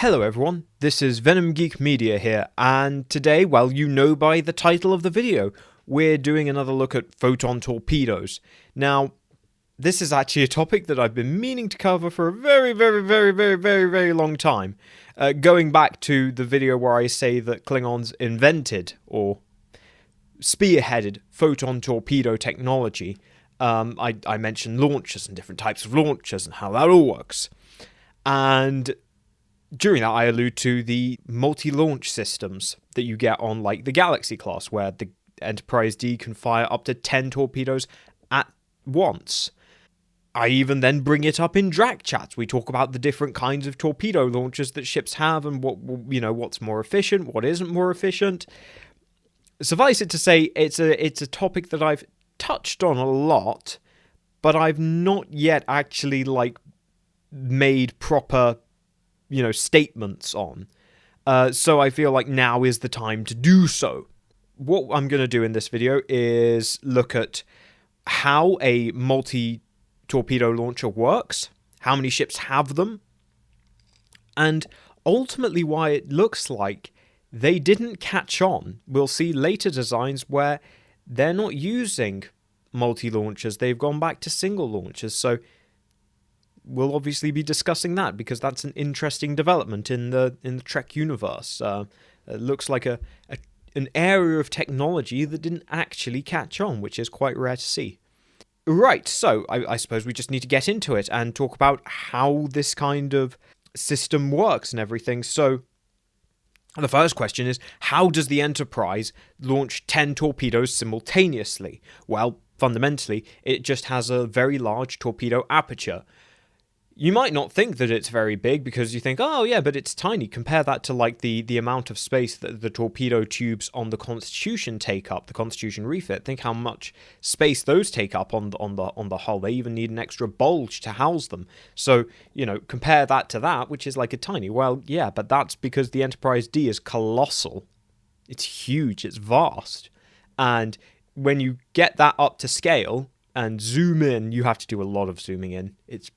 Hello everyone, this is Venom Geek Media here, and today, well, you know by the title of the video, we're doing another look at photon torpedoes. Now, this is actually a topic that I've been meaning to cover for a very long time. Going back to the video where I say that Klingons invented, or spearheaded, photon torpedo technology, I mentioned launchers and different types of launchers and how that all works. And during that, I allude to the multi-launch systems that you get on, like, the Galaxy class, where the Enterprise D can fire up to 10 torpedoes at once. I even then bring it up in Drac chats. We talk about the different kinds of torpedo launchers that ships have and what's more efficient, what isn't more efficient. Suffice it to say, it's a topic that I've touched on a lot, but I've not yet actually, made proper statements on. So I feel like now is the time to do so. What I'm going to do in this video is look at how a multi-torpedo launcher works, how many ships have them, and ultimately why it looks like they didn't catch on. We'll see later designs where they're not using multi-launchers, they've gone back to single launchers, so we'll obviously be discussing that because that's an interesting development in the Trek universe. It looks like an area of technology that didn't actually catch on, which is quite rare to see. Right, so I suppose we just need to get into it and talk about how this kind of system works and everything. So the first question is, how does the Enterprise launch 10 torpedoes simultaneously? Well, fundamentally, it just has a very large torpedo aperture. You might not think that it's very big because you think, oh yeah, but it's tiny. Compare that to the amount of space that the torpedo tubes on the Constitution take up, the Constitution refit. Think how much space those take up on the hull. They even need an extra bulge to house them. So, compare that to that, which is like a tiny. Well, yeah, but that's because the Enterprise D is colossal. It's huge, it's vast. And when you get that up to scale and zoom in, you have to do a lot of zooming in. It's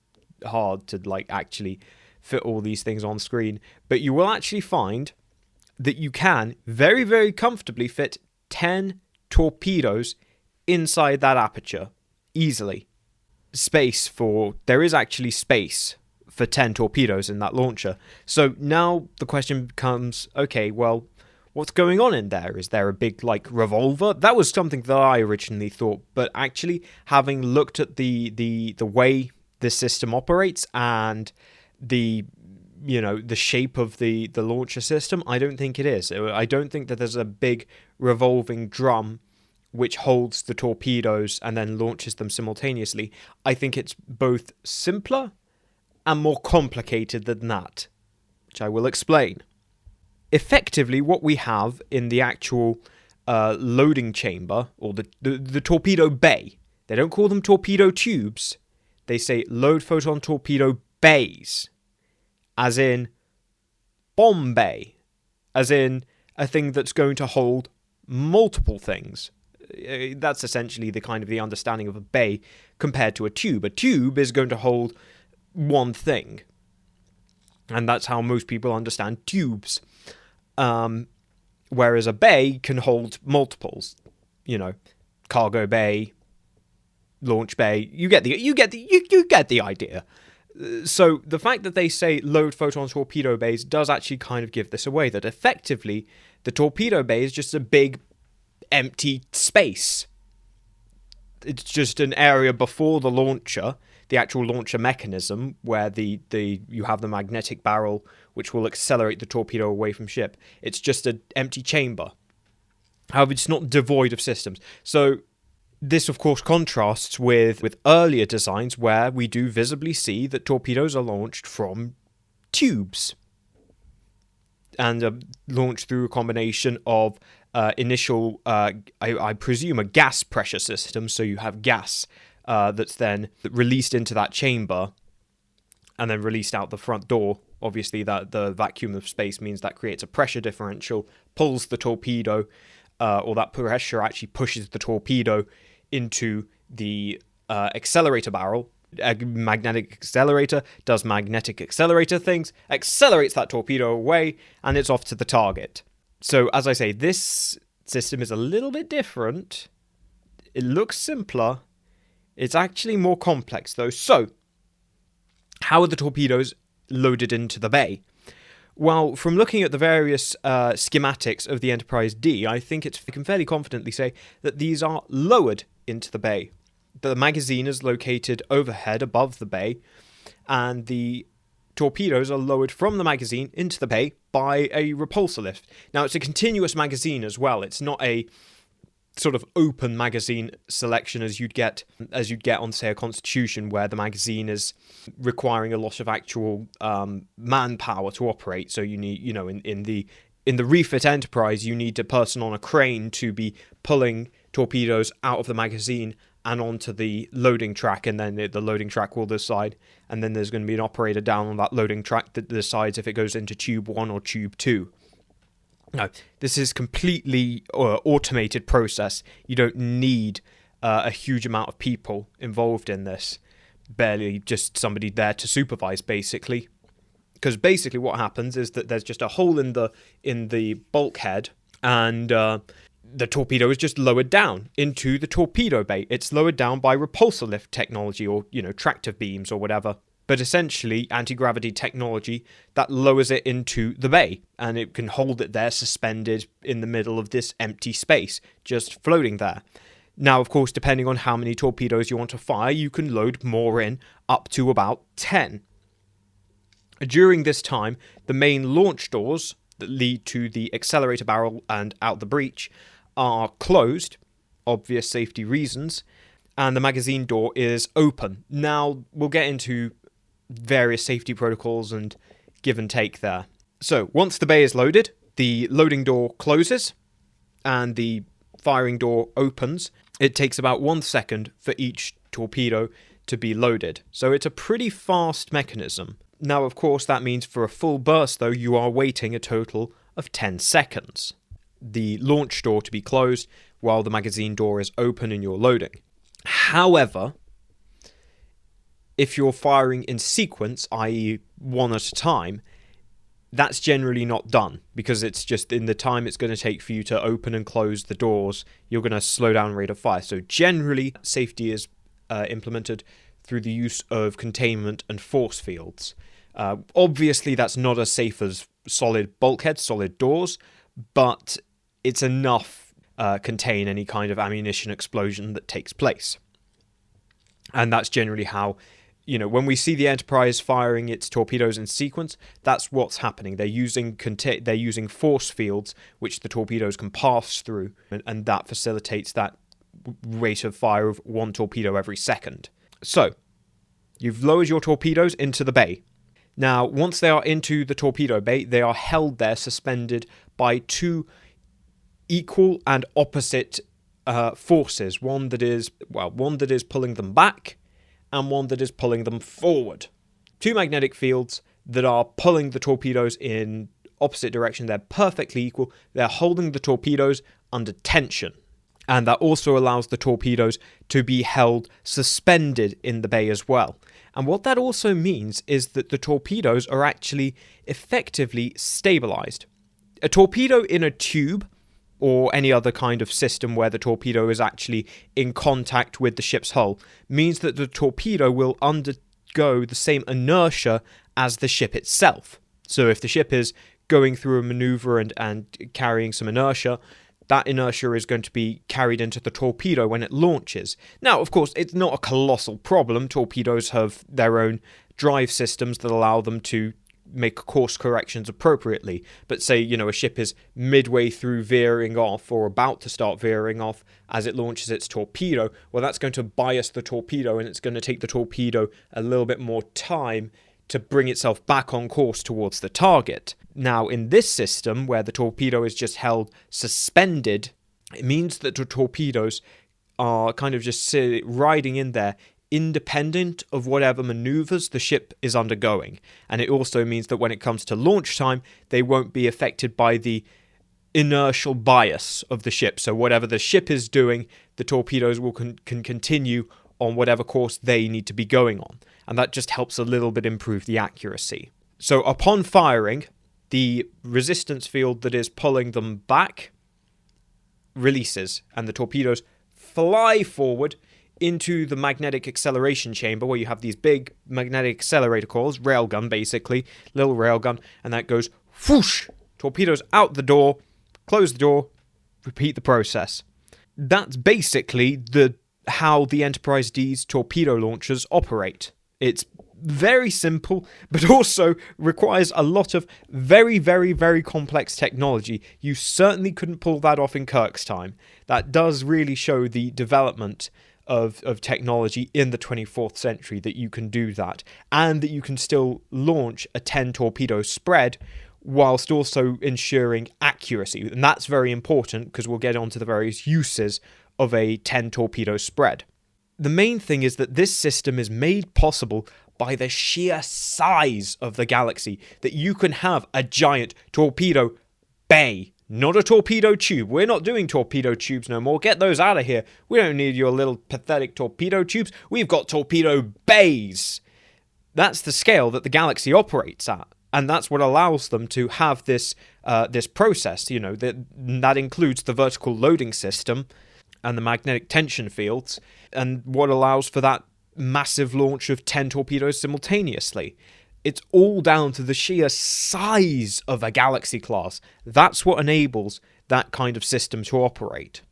hard to actually fit all these things on screen, but you will actually find that you can very comfortably fit 10 torpedoes inside that aperture easily. There is actually space for 10 torpedoes in that launcher. So now the question becomes, okay, well, what's going on in there? Is there a big revolver? That was something that I originally thought, but actually having looked at the way this system operates and the shape of the launcher system, I don't think it is. I don't think that there's a big revolving drum which holds the torpedoes and then launches them simultaneously. I think it's both simpler and more complicated than that, which I will explain. Effectively, what we have in the actual loading chamber, or the torpedo bay, they don't call them torpedo tubes. They say load photon torpedo bays, as in bomb bay, as in a thing that's going to hold multiple things. That's essentially the understanding of a bay compared to a tube. A tube is going to hold one thing, and that's how most people understand tubes. Whereas a bay can hold multiples. Cargo bay, launch bay, you get the idea. So the fact that they say load photon torpedo bays does actually kind of give this away, that effectively the torpedo bay is just a big empty space. It's just an area before the launcher, the actual launcher mechanism, where you have the magnetic barrel which will accelerate the torpedo away from ship. It's just an empty chamber. However, it's not devoid of systems. So this, of course, contrasts with earlier designs where we do visibly see that torpedoes are launched from tubes and launched through a combination of initial, I presume, a gas pressure system. So you have gas that's then released into that chamber and then released out the front door. Obviously, that the vacuum of space means that creates a pressure differential, pulls the torpedo, or that pressure actually pushes the torpedo into the accelerator barrel, A magnetic accelerator does magnetic accelerator things, accelerates that torpedo away, and it's off to the target. So, as I say, this system is a little bit different. It looks simpler. It's actually more complex, though. So, how are the torpedoes loaded into the bay? Well, from looking at the various schematics of the Enterprise D, I think we can fairly confidently say that these are lowered into the bay. The magazine is located overhead above the bay, and the torpedoes are lowered from the magazine into the bay by a repulsor lift. Now, it's a continuous magazine as well. It's not a sort of open magazine selection as you'd get on, say, a Constitution, where the magazine is requiring a lot of actual manpower to operate. So you need, in the refit Enterprise, you need a person on a crane to be pulling torpedoes out of the magazine and onto the loading track, and then the loading track will decide, and then there's going to be an operator down on that loading track that decides if it goes into tube 1 or tube 2. No, this is completely automated process. You don't need a huge amount of people involved in this. Barely just somebody there to supervise, basically. Because basically what happens is that there's just a hole in the bulkhead, and the torpedo is just lowered down into the torpedo bay. It's lowered down by repulsor lift technology, or tractive beams or whatever. But essentially anti-gravity technology that lowers it into the bay, and it can hold it there suspended in the middle of this empty space, just floating there. Now, of course, depending on how many torpedoes you want to fire, you can load more in, up to about 10. During this time, the main launch doors that lead to the accelerator barrel and out the breech are closed, obvious safety reasons, and the magazine door is open. Now, we'll get into various safety protocols and give and take there. So, once the bay is loaded, the loading door closes and the firing door opens. It takes about 1 second for each torpedo to be loaded. So it's a pretty fast mechanism. Now, of course, that means for a full burst, though, you are waiting a total of 10 seconds. The launch door to be closed while the magazine door is open and you're loading. However, if you're firing in sequence, i.e. one at a time, that's generally not done, because it's just in the time it's going to take for you to open and close the doors, you're going to slow down rate of fire. So generally, safety is implemented through the use of containment and force fields. Obviously, that's not as safe as solid bulkheads, solid doors, but it's enough contain any kind of ammunition explosion that takes place. And that's generally how, when we see the Enterprise firing its torpedoes in sequence, that's what's happening. They're using force fields which the torpedoes can pass through, and that facilitates that rate of fire of 1 torpedo every second. So, you've lowered your torpedoes into the bay. Now, once they are into the torpedo bay, they are held there suspended by 2 equal and opposite forces. One that is pulling them back, and one that is pulling them forward. 2 magnetic fields that are pulling the torpedoes in opposite direction. They're perfectly equal. They're holding the torpedoes under tension. And that also allows the torpedoes to be held suspended in the bay as well. And what that also means is that the torpedoes are actually effectively stabilized. A torpedo in a tube, or any other kind of system where the torpedo is actually in contact with the ship's hull, means that the torpedo will undergo the same inertia as the ship itself. So if the ship is going through a maneuver and carrying some inertia, that inertia is going to be carried into the torpedo when it launches. Now, of course, it's not a colossal problem. Torpedoes have their own drive systems that allow them to make course corrections appropriately. But say, a ship is midway through veering off or about to start veering off as it launches its torpedo, well, that's going to bias the torpedo, and it's going to take the torpedo a little bit more time to bring itself back on course towards the target. Now, in this system, where the torpedo is just held suspended, it means that the torpedoes are kind of just riding in there independent of whatever maneuvers the ship is undergoing. And it also means that when it comes to launch time, they won't be affected by the inertial bias of the ship. So whatever the ship is doing, the torpedoes can continue on whatever course they need to be going on. And that just helps a little bit improve the accuracy. So upon firing, the resistance field that is pulling them back releases, and the torpedoes fly forward into the magnetic acceleration chamber, where you have these big magnetic accelerator coils, railgun basically, little railgun, and that goes whoosh, torpedoes out the door, close the door, repeat the process. That's basically how the Enterprise D's torpedo launchers operate. It's very simple, but also requires a lot of very, very, very complex technology. You certainly couldn't pull that off in Kirk's time. That does really show the development of technology in the 24th century, that you can do that, and that you can still launch a 10 torpedo spread whilst also ensuring accuracy. And that's very important, because we'll get onto the various uses of a 10 torpedo spread. The main thing is that this system is made possible by the sheer size of the galaxy, that you can have a giant torpedo bay, not a torpedo tube. We're not doing torpedo tubes no more. Get those out of here. We don't need your little pathetic torpedo tubes. We've got torpedo bays. That's the scale that the galaxy operates at. And that's what allows them to have this process. You know, that includes the vertical loading system and the magnetic tension fields, and what allows for that massive launch of 10 torpedoes simultaneously. It's all down to the sheer size of a galaxy class. That's what enables that kind of system to operate.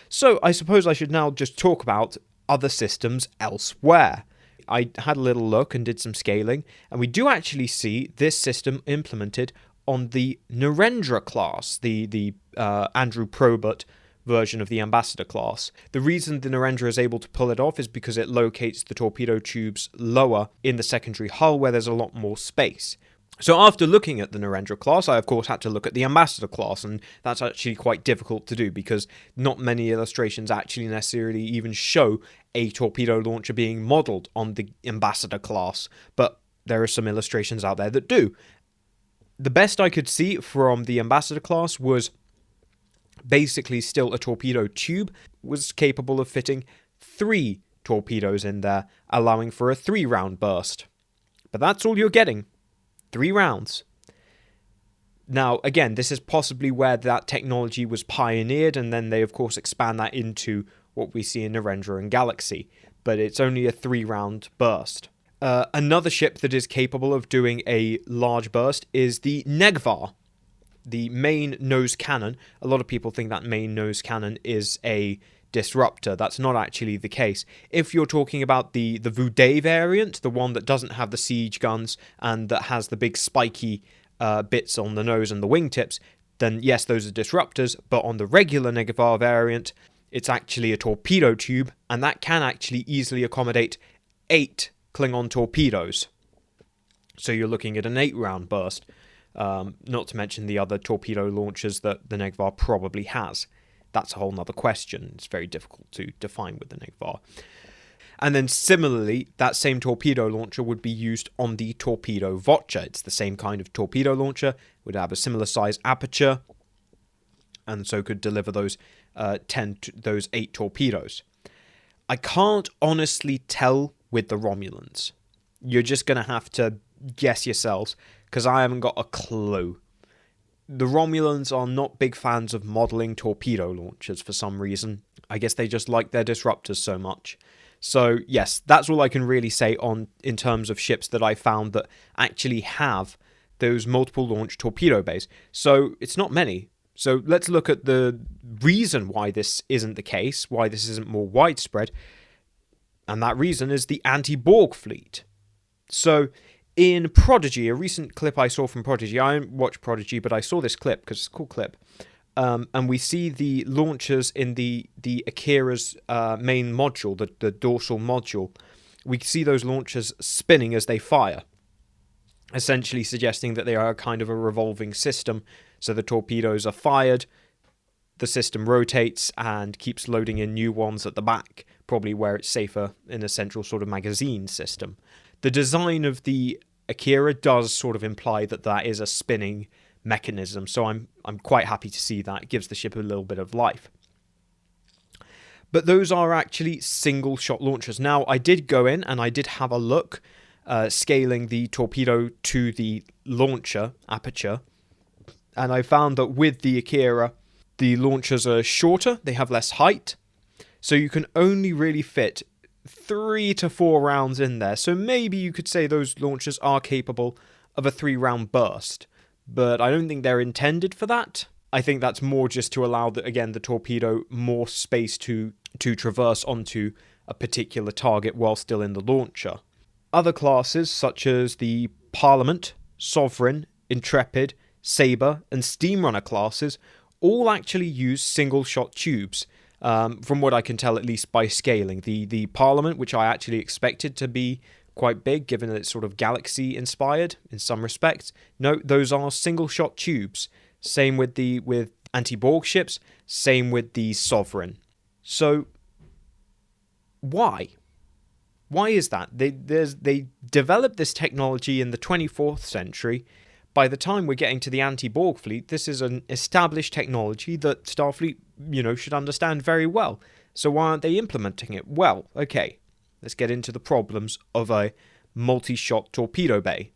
So I suppose I should now just talk about other systems elsewhere. I had a little look and did some scaling, and we do actually see this system implemented on the Negh'var class, the Andrew Probert version of the Ambassador class. The reason the Negh'var is able to pull it off is because it locates the torpedo tubes lower in the secondary hull, where there's a lot more space. So after looking at the Negh'var class, I of course had to look at the Ambassador class, and that's actually quite difficult to do, because not many illustrations actually necessarily even show a torpedo launcher being modelled on the Ambassador class, but there are some illustrations out there that do. The best I could see from the Ambassador class was basically still a torpedo tube, was capable of fitting 3 torpedoes in there, allowing for a 3-round burst. But that's all you're getting. 3 rounds. Now, again, this is possibly where that technology was pioneered, and then they, of course, expand that into what we see in Negh'var and Galaxy, but it's only a 3-round burst. Another ship that is capable of doing a large burst is the Negh'var, the main nose cannon. A lot of people think that main nose cannon is a disruptor. That's not actually the case. If you're talking about the Voudet variant, the one that doesn't have the siege guns and that has the big spiky bits on the nose and the wingtips, then yes, those are disruptors. But on the regular Negh'var variant, it's actually a torpedo tube, and that can actually easily accommodate 8 Klingon torpedoes. So you're looking at an 8-round burst. Not to mention the other torpedo launchers that the Negh'var probably has. That's a whole nother question. It's very difficult to define with the Negh'var. And then similarly, that same torpedo launcher would be used on the Torpedo Watcher. It's the same kind of torpedo launcher, would have a similar size aperture, and so could deliver those 8 torpedoes. I can't honestly tell with the Romulans. You're just going to have to guess yourselves, because I haven't got a clue. The Romulans are not big fans of modelling torpedo launchers for some reason. I guess they just like their disruptors so much. So yes, that's all I can really say in terms of ships that I found that actually have those multiple launch torpedo bays. So it's not many. So let's look at the reason why this isn't the case, why this isn't more widespread. And that reason is the anti-Borg fleet. So in Prodigy, a recent clip I saw from Prodigy, I don't watch Prodigy, but I saw this clip because it's a cool clip. And we see the launchers in the Akira's main module, the dorsal module. We see those launchers spinning as they fire, essentially suggesting that they are kind of a revolving system. So the torpedoes are fired, the system rotates and keeps loading in new ones at the back, probably where it's safer in a central sort of magazine system. The design of the Akira does sort of imply that that is a spinning mechanism, so I'm quite happy to see that. It gives the ship a little bit of life. But those are actually single shot launchers. Now, I did go in and I did have a look, scaling the torpedo to the launcher aperture, and I found that with the Akira, the launchers are shorter, they have less height, so you can only really fit 3 to 4 rounds in there. So maybe you could say those launchers are capable of a 3-round burst, but I don't think they're intended for that. I think that's more just to allow, the torpedo more space to traverse onto a particular target while still in the launcher. Other classes, such as the Parliament, Sovereign, Intrepid, Sabre, and Steamrunner classes, all actually use single-shot tubes, from what I can tell, at least by scaling. The Parliament, which I actually expected to be quite big, given that it's sort of galaxy-inspired in some respects. No, those are single-shot tubes. Same with anti-Borg ships, same with the Sovereign. So, why? Why is that? They developed this technology in the 24th century. By the time we're getting to the anti-Borg fleet, this is an established technology that Starfleet, should understand very well. So why aren't they implementing it? Well, okay, let's get into the problems of a multi-shot torpedo bay.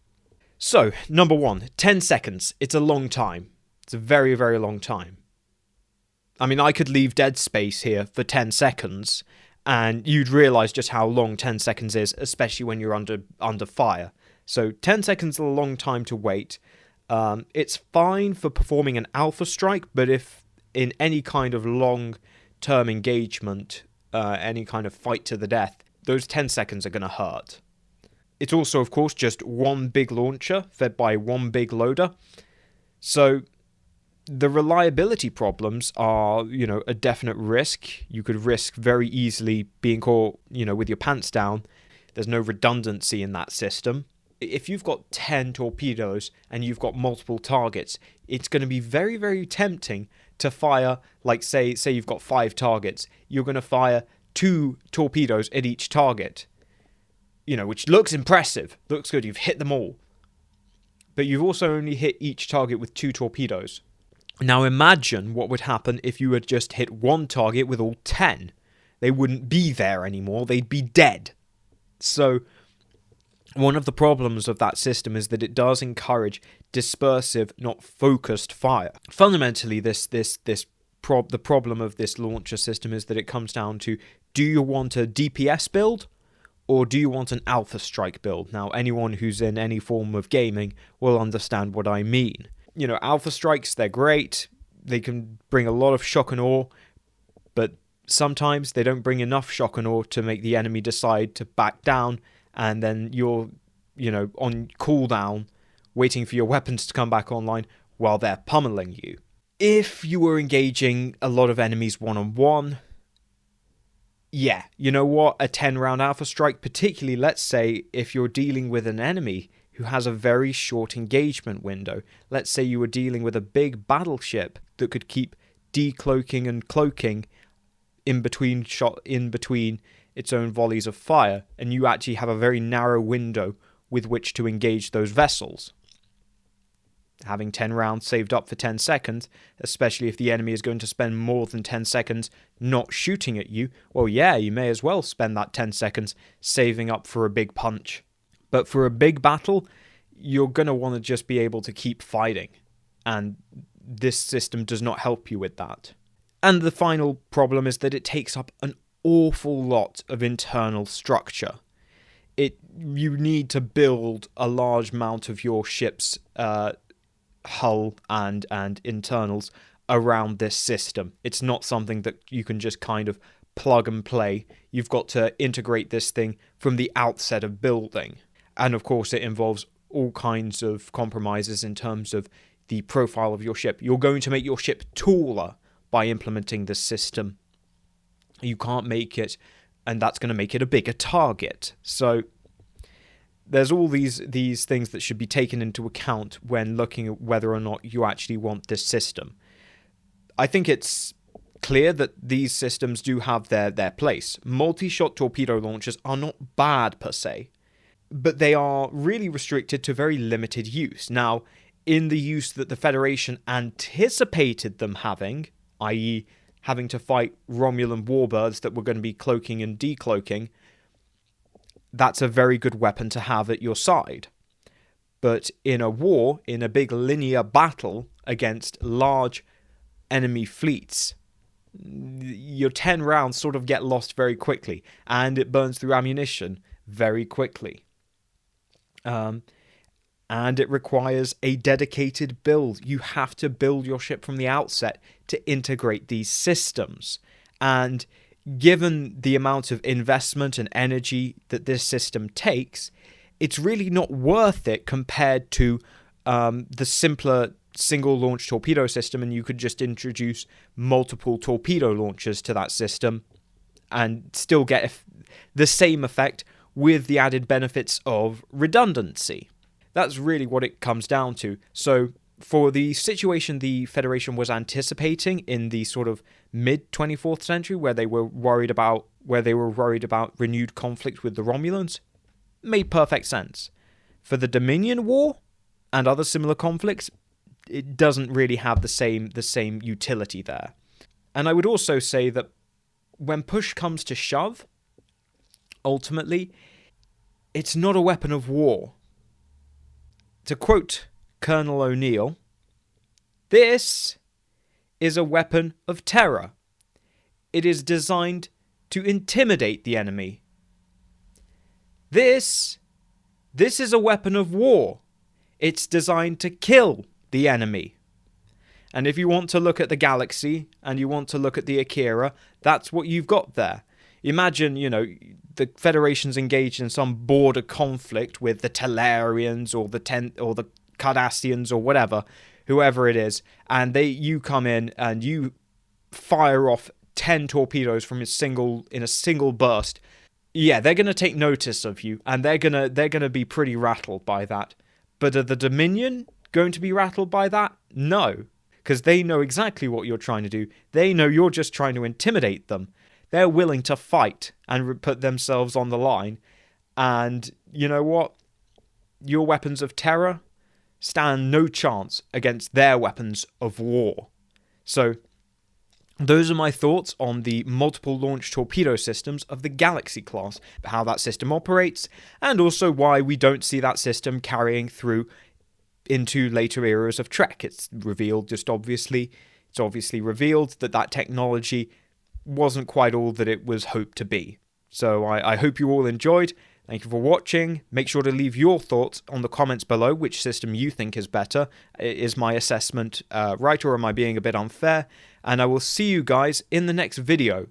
So, number 1, 10 seconds. It's a long time. It's a very, very long time. I mean, I could leave dead space here for 10 seconds, and you'd realise just how long 10 seconds is, especially when you're under fire. So 10 seconds is a long time to wait. It's fine for performing an alpha strike, but if in any kind of long-term engagement, any kind of fight to the death, those 10 seconds are going to hurt. It's also, of course, just one big launcher fed by one big loader. So the reliability problems are, a definite risk. You could risk very easily being caught, with your pants down. There's no redundancy in that system. If you've got 10 torpedoes and you've got multiple targets, it's going to be very, very tempting to fire, like say you've got 5 targets, you're going to fire 2 torpedoes at each target, which looks impressive, looks good, you've hit them all. But you've also only hit each target with 2 torpedoes. Now imagine what would happen if you had just hit 1 target with all 10. They wouldn't be there anymore, they'd be dead. So one of the problems of that system is that it does encourage dispersive, not focused fire. Fundamentally, the problem of this launcher system is that it comes down to, do you want a DPS build or do you want an alpha strike build? Now, anyone who's in any form of gaming will understand what I mean. Alpha strikes, they're great. They can bring a lot of shock and awe, but sometimes they don't bring enough shock and awe to make the enemy decide to back down, and then you're, on cooldown, waiting for your weapons to come back online while they're pummeling you. If you were engaging a lot of enemies one-on-one, yeah, you know what? A 10-round alpha strike, particularly, let's say, if you're dealing with an enemy who has a very short engagement window. Let's say you were dealing with a big battleship that could keep decloaking and cloaking in between its own volleys of fire, and you actually have a very narrow window with which to engage those vessels. Having 10 rounds saved up for 10 seconds, especially if the enemy is going to spend more than 10 seconds not shooting at you, well, yeah, you may as well spend that 10 seconds saving up for a big punch. But for a big battle, you're going to want to just be able to keep fighting, and this system does not help you with that. And the final problem is that it takes up an awful lot of internal structure. You need to build a large amount of your ship's hull and internals around this system. It's not something that you can just kind of plug and play. You've got to integrate this thing from the outset of building. And of course it involves all kinds of compromises in terms of the profile of your ship. You're going to make your ship taller by implementing this system. You can't make it, and that's going to make it a bigger target. So there's all these things that should be taken into account when looking at whether or not you actually want this system. I think it's clear that these systems do have their place. Multi-shot torpedo launchers are not bad per se, but they are really restricted to very limited use. Now, in the use that the Federation anticipated them having, i.e. having to fight Romulan warbirds that were going to be cloaking and decloaking, that's a very good weapon to have at your side. But in a war, in a big linear battle against large enemy fleets, your 10 rounds sort of get lost very quickly, and it burns through ammunition very quickly. And it requires a dedicated build. You have to build your ship from the outset to integrate these systems. And given the amount of investment and energy that this system takes, it's really not worth it compared to the simpler single-launch torpedo system, and you could just introduce multiple torpedo launchers to that system and still get the same effect with the added benefits of redundancy. That's really what it comes down to. So for the situation the Federation was anticipating in the sort of mid-24th century, where they were worried about renewed conflict with the Romulans, made perfect sense. For the Dominion War and other similar conflicts, it doesn't really have the same utility there. And I would also say that when push comes to shove, ultimately, it's not a weapon of war. To quote Colonel O'Neill, "This is a weapon of terror. It is designed to intimidate the enemy. This is a weapon of war. It's designed to kill the enemy." And if you want to look at the Galaxy and you want to look at the Akira, that's what you've got there. Imagine, the Federation's engaged in some border conflict with the Telarians or the Cardassians or whoever it is, and you come in and you fire off 10 torpedoes in a single burst. Yeah, they're going to take notice of you, and they're going to be pretty rattled by that. But are the Dominion going to be rattled by that? No, because they know exactly what you're trying to do. They know you're just trying to intimidate them. They're willing to fight and put themselves on the line. And you know what? Your weapons of terror stand no chance against their weapons of war. So those are my thoughts on the multiple launch torpedo systems of the Galaxy class, how that system operates, and also why we don't see that system carrying through into later eras of Trek. It's obviously revealed that technology wasn't quite all that it was hoped to be. So I hope you all enjoyed. Thank you for watching. Make sure to leave your thoughts on the comments below, which system you think is better. Is my assessment right, or am I being a bit unfair? And I will see you guys in the next video.